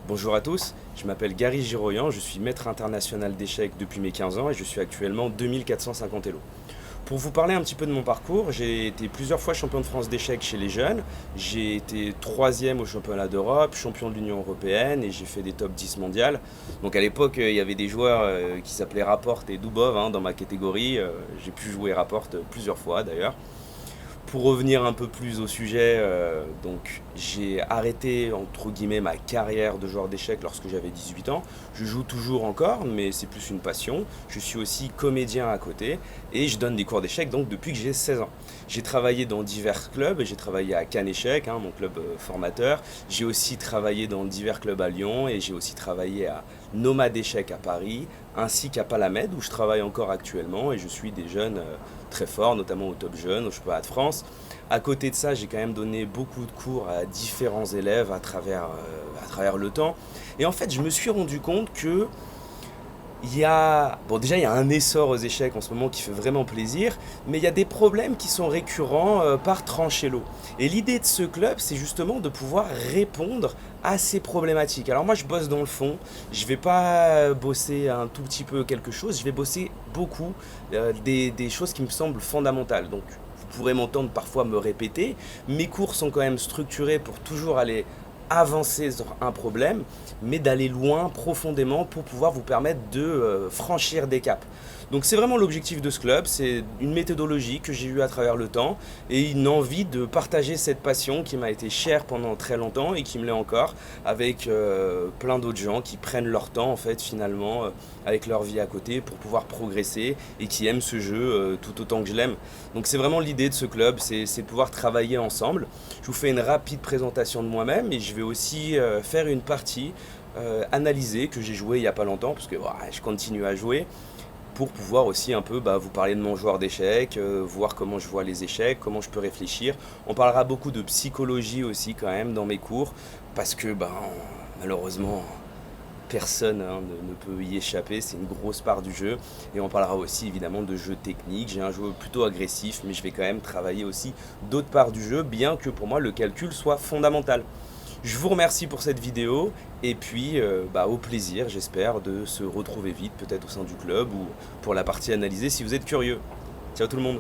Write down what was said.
Bonjour à tous, je m'appelle Gary Giroyan, je suis maître international d'échecs depuis mes 15 ans et je suis actuellement 2450 Elo. Pour vous parler un petit peu de mon parcours, j'ai été plusieurs fois champion de France d'échecs chez les jeunes, j'ai été troisième au championnat d'Europe, champion de l'Union Européenne et j'ai fait des top 10 mondiales. Donc à l'époque, il y avait des joueurs qui s'appelaient Rapporte et Dubov dans ma catégorie, j'ai pu jouer Rapporte plusieurs fois d'ailleurs. Pour revenir un peu plus au sujet, donc j'ai arrêté entre guillemets ma carrière de joueur d'échecs lorsque j'avais 18 ans. Je joue toujours encore, mais c'est plus une passion. Je suis aussi comédien à côté et je donne des cours d'échecs donc depuis que j'ai 16 ans. J'ai travaillé dans divers clubs, j'ai travaillé à Cannes Échecs, mon club formateur. J'ai aussi travaillé dans divers clubs à Lyon et j'ai aussi travaillé à Nomade Échecs à Paris, ainsi qu'à Palamède où je travaille encore actuellement et je suis des jeunes très forts, notamment au top jeune, au championnat de France. À côté de ça, j'ai quand même donné beaucoup de cours à différents élèves à travers le temps. Et en fait, je me suis rendu compte que déjà il y a un essor aux échecs en ce moment qui fait vraiment plaisir, mais il y a des problèmes qui sont récurrents par Tranchello. Et l'idée de ce club, c'est justement de pouvoir répondre à ces problématiques. Alors moi je bosse dans le fond, je vais pas bosser un tout petit peu quelque chose, je vais bosser beaucoup des choses qui me semblent fondamentales. Donc vous pourrez m'entendre parfois me répéter, mes cours sont quand même structurés pour toujours aller avancer sur un problème, mais d'aller loin, profondément, pour pouvoir vous permettre de franchir des caps. Donc c'est vraiment l'objectif de ce club, c'est une méthodologie que j'ai eue à travers le temps et une envie de partager cette passion qui m'a été chère pendant très longtemps et qui me l'est encore avec plein d'autres gens qui prennent leur temps en fait finalement avec leur vie à côté pour pouvoir progresser et qui aiment ce jeu tout autant que je l'aime. Donc c'est vraiment l'idée de ce club, c'est de pouvoir travailler ensemble. Je vous fais une rapide présentation de moi-même et je vais aussi faire une partie analysée que j'ai jouée il n'y a pas longtemps parce que je continue à jouer pour pouvoir aussi un peu vous parler de mon joueur d'échecs, voir comment je vois les échecs, comment je peux réfléchir. On parlera beaucoup de psychologie aussi quand même dans mes cours parce que malheureusement personne ne peut y échapper, c'est une grosse part du jeu. Et on parlera aussi évidemment de jeu technique. J'ai un jeu plutôt agressif, mais je vais quand même travailler aussi d'autres parts du jeu, bien que pour moi le calcul soit fondamental. Je vous remercie pour cette vidéo et puis au plaisir, j'espère, de se retrouver vite, peut-être au sein du club ou pour la partie analysée si vous êtes curieux. Ciao tout le monde!